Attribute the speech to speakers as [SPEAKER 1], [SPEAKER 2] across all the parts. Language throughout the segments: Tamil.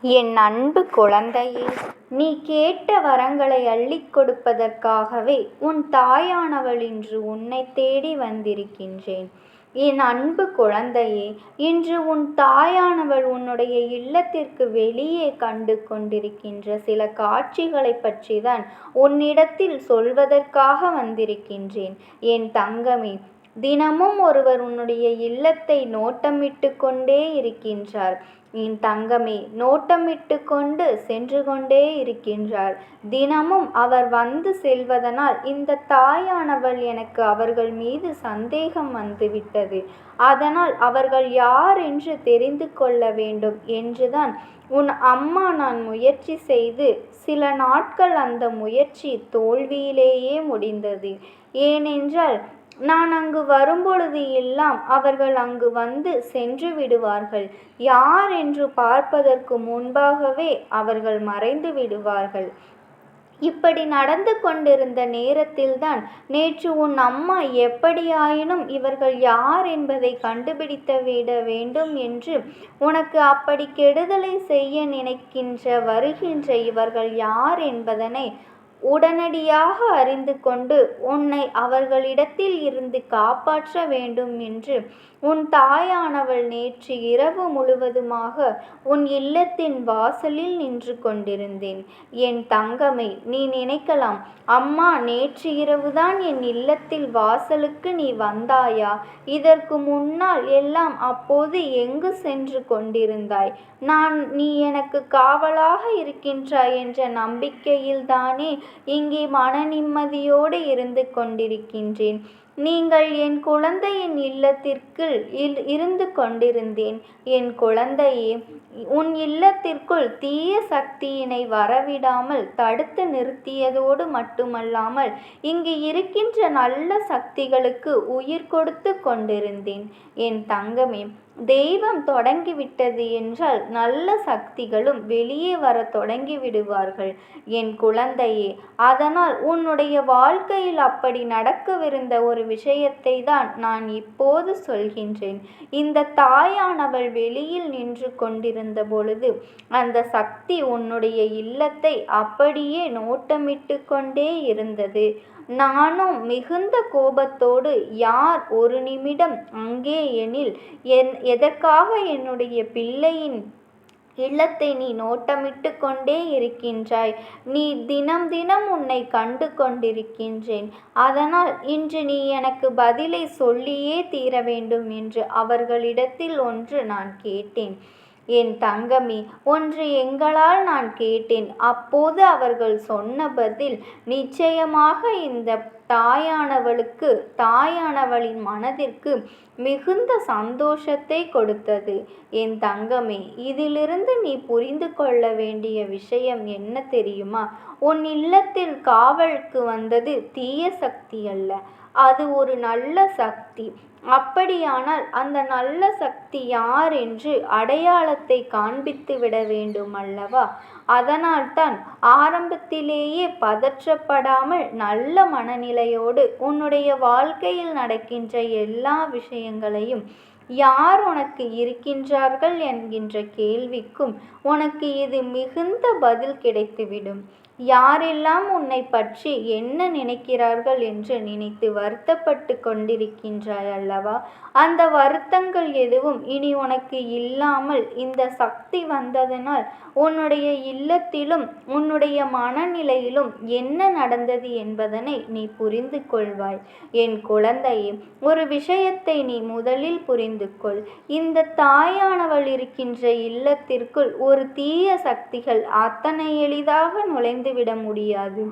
[SPEAKER 1] என் அன்பு குழந்தையே, நீ கேட்ட வரங்களை அள்ளிக் கொடுப்பதற்காகவே உன் தாயானவள் இன்று உன்னை தேடி வந்திருக்கின்றேன். என் அன்பு குழந்தையே, இன்று உன் தாயானவள் உன்னுடைய இல்லத்திற்கு வெளியே கண்டு கொண்டிருக்கின்ற சில காட்சிகளை பற்றிதான் உன்னிடத்தில் சொல்வதற்காக வந்திருக்கின்றேன். என் தங்கமே, தினமும் ஒருவர் உன்னுடைய இல்லத்தை நோட்டமிட்டு கொண்டே இருக்கின்றார். என் தங்கமே, நோட்டமிட்டு கொண்டு சென்று கொண்டே இருக்கின்றார். தினமும் அவர் வந்து செல்வதனால் இந்த தாயானவள் எனக்கு அவர்கள் மீது சந்தேகம் வந்துவிட்டது. அதனால் அவர்கள் யார் என்று தெரிந்து கொள்ள வேண்டும் என்றுதான் உன் அம்மா நான் முயற்சி செய்து சில நாட்கள் அந்த முயற்சி தோல்வியிலேயே முடிந்தது. ஏனென்றால் நான் அங்கு வரும்பொழுது எல்லாம் அவர்கள் அங்கு வந்து சென்று விடுவார்கள். யார் என்று பார்ப்பதற்கு முன்பாகவே அவர்கள் மறைந்து விடுவார்கள். இப்படி நடந்து கொண்டிருந்த நேரத்தில்தான் நேற்று உன் அம்மா எப்படியாயினும் இவர்கள் யார் என்பதை கண்டுபிடித்து விட வேண்டும் என்று உனக்கு அப்படி கெடுதலை செய்ய நினைக்கின்ற வருகின்ற இவர்கள் யார் என்பதனை உடனடியாக அறிந்து கொண்டு உன்னை அவர்களிடத்தில் இருந்து காப்பாற்ற வேண்டும் என்று உன் தாயானவள் நேற்று இரவு முழுவதுமாக உன் இல்லத்தின் வாசலில் நின்று கொண்டிருந்தேன். என் தங்கமே, நீ நினைக்கலாம், அம்மா நேற்று இரவுதான் என் இல்லத்தில் வாசலுக்கு நீ வந்தாயா? இதற்கு முன்னால் எல்லாம் அப்போது எங்கு சென்று கொண்டிருந்தாய்? நீ எனக்கு காவலாக இருக்கின்றாய் என்ற நம்பிக்கையில்தானே இங்கே மன நிம்மதியோடு இருந்து கொண்டிருக்கின்றேன். நீங்கள் என் குழந்தையின் இல்லத்திற்குள் இருந்து கொண்டிருந்தேன். என் குழந்தையே, உன் இல்லத்திற்குள் தீய சக்தியினை வரவிடாமல் தடுத்து நிறுத்தியதோடு மட்டுமல்லாமல் இங்கு இருக்கின்ற நல்ல சக்திகளுக்கு உயிர் கொடுத்து கொண்டிருந்தேன். என் தங்கமே, தெய்வம் தொடங்கிவிட்டது என்றால் நல்ல சக்திகளும் வெளியே வர தொடங்கி விடுவார்கள். என் குழந்தையே, அதனால் உன்னுடைய வாழ்க்கையில் அப்படி நடக்கவிருந்த ஒரு விஷயத்தை தான் நான் இப்போது சொல்கின்றேன். இந்த தாயானவள் வெளியில் நின்று கொண்டிருந்த பொழுது அந்த சக்தி உன்னுடைய இல்லத்தை அப்படியே நோட்டமிட்டு கொண்டே இருந்தது. நானும் மிகுந்த கோபத்தோடு, யார் ஒரு நிமிடம் அங்கே எனில் எதற்காக என்னுடைய பிள்ளையின் இல்லத்தை நீ நோட்டமிட்டு கொண்டே இருக்கின்றாய்? நீ தினம் தினம் உன்னை கண்டு கொண்டிருக்கின்றேன். அதனால் இன்று நீ எனக்கு பதிலை சொல்லியே தீர வேண்டும் என்று அவர்களிடத்தில் ஒன்று நான் கேட்டேன். என் தங்கமே, ஒன்று எங்களால் நான் கேட்டேன். அப்போது அவர்கள் சொன்ன பதில் நிச்சயமாக இந்த தாயானவளின் மனதிற்கு மிகுந்த சந்தோஷத்தை கொடுத்தது. என் தங்கமே, இதிலிருந்து நீ புரிந்து கொள்ள வேண்டிய விஷயம் என்ன தெரியுமா? உன் இல்லத்தில் காவலுக்கு வந்தது தீய சக்தி அல்ல, அது ஒரு நல்ல சக்தி. அப்படியானால் அந்த நல்ல சக்தி யார் என்று அடையாளத்தை காண்பித்து விட வேண்டும் அல்லவா? அதனால்தான் ஆரம்பத்திலேயே பதற்றப்படாமல் நல்ல மனநிலையோடு உன்னுடைய வாழ்க்கையில் நடக்கின்ற எல்லா விஷயங்களையும், யார் உனக்கு இருக்கின்றார்கள் என்கின்ற கேள்விக்கும் உனக்கு இது மிகுந்த பதில் கிடைத்துவிடும். யாரெல்லாம் உன்னை பற்றி என்ன நினைக்கிறார்கள் என்று நினைத்து வருத்தப்பட்டு கொண்டிருக்கின்றாய் அல்லவா? அந்த வருத்தங்கள் எதுவும் இனி உனக்கு இல்லாமல் இந்த சக்தி வந்ததனால் உன்னுடைய இல்லத்திலும் உன்னுடைய மனநிலையிலும் என்ன நடந்தது என்பதனை நீ புரிந்து கொள்வாய். என் குழந்தையே, ஒரு விஷயத்தை நீ முதலில் புரிந்து கொள். இந்த தாயானவள் இருக்கின்ற இல்லத்திற்குள் ஒரு தீய சக்திகள் அத்தனை எளிதாக நுழைந்துவிட முடியாது.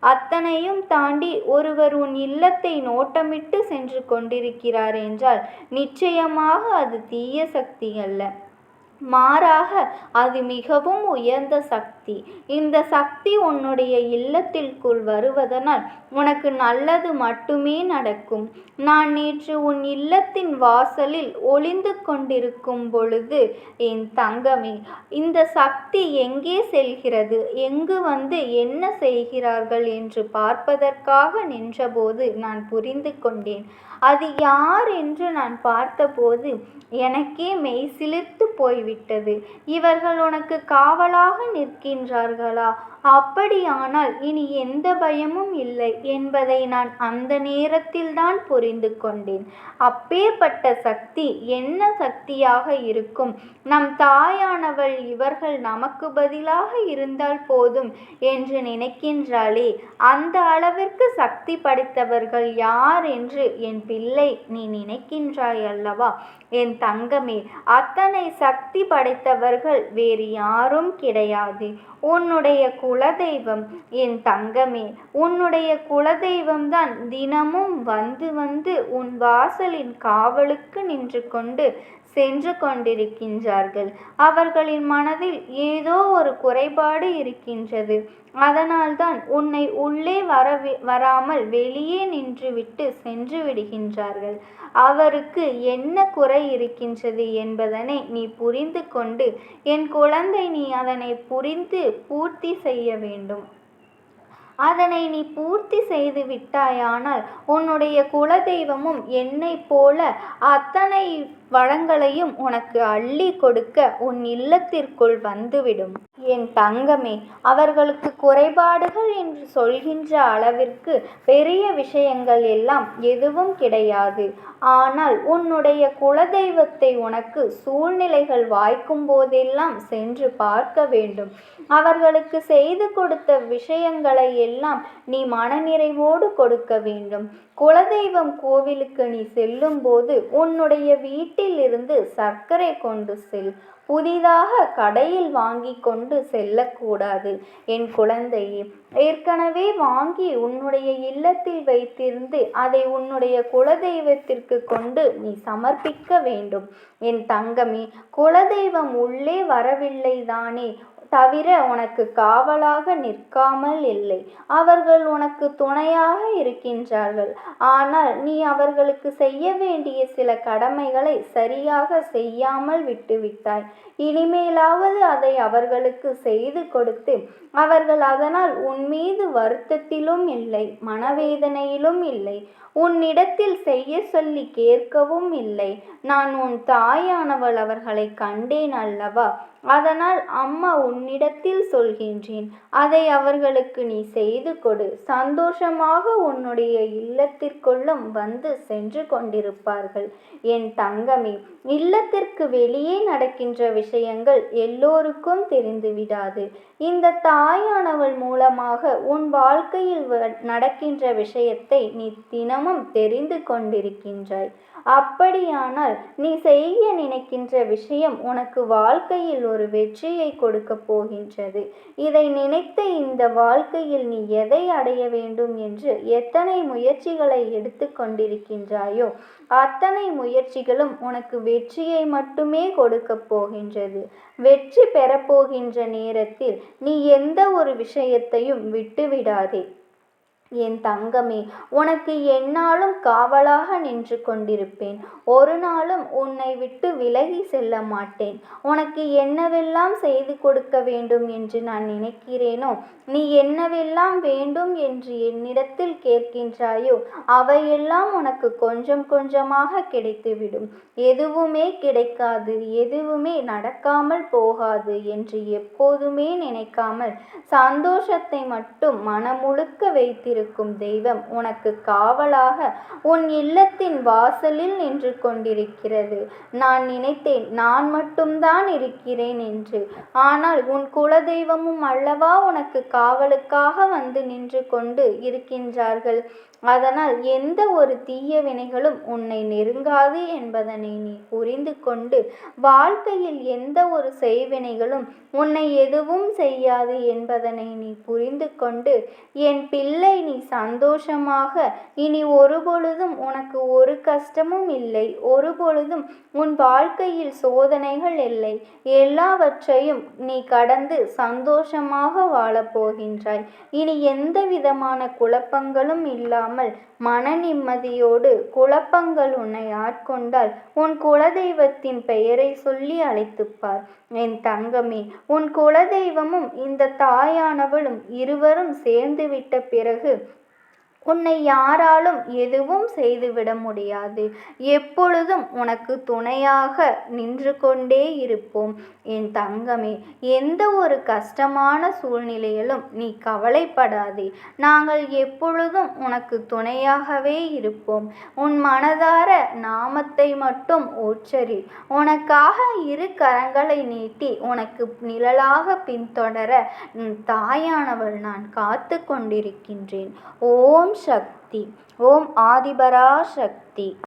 [SPEAKER 1] அத்தனையும் தாண்டி ஒருவர் உன் இல்லத்தை நோட்டமிட்டு சென்று கொண்டிருக்கிறார் என்றால் நிச்சயமாக அது தீய சக்தி அல்ல, மாறாக அது மிகவும் உயர்ந்த சக்தி. இந்த சக்தி உன்னுடைய இல்லத்திற்குள் வருவதனால் உனக்கு நல்லது மட்டுமே நடக்கும். நான் நேற்று உன் இல்லத்தின் வாசலில் ஒளிந்து கொண்டிருக்கும் பொழுது, என் தங்கமே, இந்த சக்தி எங்கே செல்கிறது, எங்கு வந்து என்ன செய்கிறார்கள் என்று பார்ப்பதற்காக நின்றபோது நான் புரிந்து கொண்டேன். அது யார் என்று நான் பார்த்தபோது எனக்கே மெய் சிலிர்த்து போய்விட்டது. விட்டது. இவர்கள் உனக்கு காவலாக நிற்கின்றார்களா? அப்படியானால் இனி எந்த பயமும் இல்லை என்பதை நான் அந்த நேரத்தில்தான் புரிந்து கொண்டேன். அப்பேற்பட்ட சக்தி என்ன சக்தியாக இருக்கும்? நம் தாயானவள் இவர்கள் நமக்கு பதிலாக இருந்தால் போதும் என்று நினைக்கின்றாளே, அந்த அளவிற்கு சக்தி படைத்தவர்கள் யார் என்று என் பிள்ளை நீ நினைக்கின்றாய் அல்லவா? என் தங்கமே, அத்தனை சக்தி படைத்தவர்கள் வேறு யாரும் கிடையாது. உன்னுடைய குலதெய்வம். என் தங்கமே, உன்னுடைய குலதெய்வம்தான் தினமும் வந்து வந்து உன் வாசலின் காவலுக்கு நின்று கொண்டு சென்று கொண்டிருக்கின்றார்கள். அவர்களின் மனதில் ஏதோ ஒரு குறைபாடு இருக்கின்றது. அதனால்தான் உன்னை உள்ளே வராமல் வெளியே நின்றுவிட்டு சென்று விடுகின்றார்கள். அவருக்கு என்ன குறை இருக்கின்றது என்பதனை நீ புரிந்து கொண்டு, என் குழந்தை, நீ அதனை புரிந்து பூர்த்தி செய்ய வேண்டும். அதனை நீ பூர்த்தி செய்து விட்டாயானால் உன்னுடைய குலதெய்வமும் என்னை போல அத்தனை வளங்களையும் உனக்கு அள்ளி கொடுக்க உன் இல்லத்திற்குள் வந்துவிடும். என் தங்கமே, அவர்களுக்கு குறைபாடுகள் என்று சொல்கின்ற அளவிற்கு பெரிய விஷயங்கள் எல்லாம் எதுவும் கிடையாது. ஆனால் உன்னுடைய குலதெய்வத்தை உனக்கு சூழ்நிலைகள் வாய்க்கும் போதெல்லாம் சென்று பார்க்க வேண்டும். அவர்களுக்கு செய்து கொடுத்த விஷயங்களை எல்லாம் நீ மனநிறைவோடு கொடுக்க வேண்டும். குலதெய்வம் கோவிலுக்கு நீ செல்லும் போது உன்னுடைய வீட்டில் இருந்து சர்க்கரை கொண்டு செல். புதிதாக கடையில் வாங்கி கொண்டு செல்லக்கூடாது. என் குழந்தையே, ஏற்கனவே வாங்கி உன்னுடைய இல்லத்தில் வைத்திருந்து அதை உன்னுடைய குலதெய்வத்திற்கு கொண்டு நீ சமர்ப்பிக்க வேண்டும். என் தங்கமே, குலதெய்வம் உள்ளே வரவில்லை தானே தவிர உனக்கு காவலாக நிற்காமல் இல்லை. அவர்கள் உனக்கு துணையாக இருக்கின்றார்கள். ஆனால் நீ அவர்களுக்கு செய்ய வேண்டிய சில கடமைகளை சரியாக செய்யாமல் விட்டுவிட்டாய். இனிமேலாவது அதை அவர்களுக்கு செய்து கொடுத்து, அவர்கள் அதனால் உன் மீது வருத்தத்திலும் இல்லை, மனவேதனையிலும் இல்லை, உன்னிடத்தில் செய்ய சொல்லி கேட்கவும் இல்லை. நான் உன் தாயானவள் அவர்களை கண்டேன் அல்லவா? அதனால் அம்மா உன்னிடத்தில் சொல்கின்றேன், அதை அவர்களுக்கு நீ செய்து கொடு. சந்தோஷமாக உன்னுடைய இல்லத்திற்குள்ளும் வந்து சென்று கொண்டிருப்பார்கள். என் தங்கமே, இல்லத்திற்கு வெளியே நடக்கின்ற விஷயங்கள் எல்லோருக்கும் தெரிந்து விடாது. இந்த தாயானவள் மூலமாக உன் வாழ்க்கையில் நடக்கின்ற விஷயத்தை நீ தினமும் தெரிந்து கொண்டிருக்கின்றாய். அப்படியானால் நீ செய்ய நினைக்கின்ற விஷயம் உனக்கு வாழ்க்கையில் ஒரு வெற்றியை கொடுக்க போகின்றது. இதை நினைத்த இந்த வாழ்க்கையில் நீ எதை அடைய வேண்டும் என்று எத்தனை முயற்சிகளை எடுத்து கொண்டிருக்கின்றாயோ அத்தனை முயற்சிகளும் உனக்கு வெற்றியை மட்டுமே கொடுக்க போகின்றது. வெற்றி பெறப்போகின்ற நேரத்தில் நீ எந்த ஒரு விஷயத்தையும் விட்டுவிடாதே. என் தங்கமே, உனக்கு எந்நாளும் காவலாக நின்று கொண்டிருப்பேன். ஒரு நாளும் உன்னை விட்டு விலகி செல்ல மாட்டேன். உனக்கு என்னவெல்லாம் செய்து கொடுக்க வேண்டும் என்று நான் நினைக்கிறேனோ, நீ என்னவெல்லாம் வேண்டும் என்று என்னிடத்தில் கேட்கின்றாயோ அவையெல்லாம் உனக்கு கொஞ்சம் கொஞ்சமாக கிடைத்துவிடும். எதுவுமே கிடைக்காது, எதுவுமே நடக்காமல் போகாது என்று எப்போதுமே நினைக்காமல் சந்தோஷத்தை மட்டும் மனமுழுக்க வைத்திருக்கும் தெய்வம் உனக்கு காவலாக உன் இல்லத்தின் வாசலில் நின்று கொண்டிருக்கிறது. நான் நினைத்தேன் நான் மட்டும்தான் இருக்கிறேன் என்று. ஆனால் உன் குலதெய்வமும் அல்லவா உனக்கு காவலுக்காக வந்து நின்று கொண்டு இருக்கின்றார்கள். அதனால் எந்த ஒரு தீய வினைகளும் உன்னை நெருங்காது என்பதனை நீ புரிந்து கொண்டு, வாழ்க்கையில் எந்த ஒரு செய்வினைகளும் உன்னை எதுவும் செய்யாது என்பதனை நீ புரிந்து கொண்டு, என் பிள்ளை, நீ சந்தோஷமாக இனி ஒரு பொழுதும் உனக்கு ஒரு கஷ்டமும் இல்லை. ஒரு பொழுதும் உன் வாழ்க்கையில் சோதனைகள் இல்லை. எல்லாவற்றையும் நீ கடந்து சந்தோஷமாக வாழப்போகின்றாய். இனி எந்த விதமான குழப்பங்களும் இல்லாமல் மன நிம்மதியோடு. குழப்பங்கள் உன்னை ஆட்கொண்டால் உன் குலதெய்வத்தின் பெயரை சொல்லி அழைத்துப்பார். என் தங்கமே, உன் குலதெய்வமும் இந்த தாயானவளும் இருவரும் சேர்ந்து விட்ட பிறகு உன்னை யாராலும் எதுவும் செய்துவிட முடியாது. எப்பொழுதும் உனக்கு துணையாக நின்று கொண்டே இருப்போம். என் தங்கமே, எந்த ஒரு கஷ்டமான சூழ்நிலையிலும் நீ கவலைப்படாதே. நாங்கள் எப்பொழுதும் உனக்கு துணையாகவே இருப்போம். உன் மனதார நாமத்தை மட்டும் உச்சரி. உனக்காக இரு கரங்களை நீட்டி உனக்கு நிழலாக பின்தொடர தாயானவள் நான் காத்து கொண்டிருக்கின்றேன். ஓம் சக்தி. ஓம் ஆதிபரா சக்தி.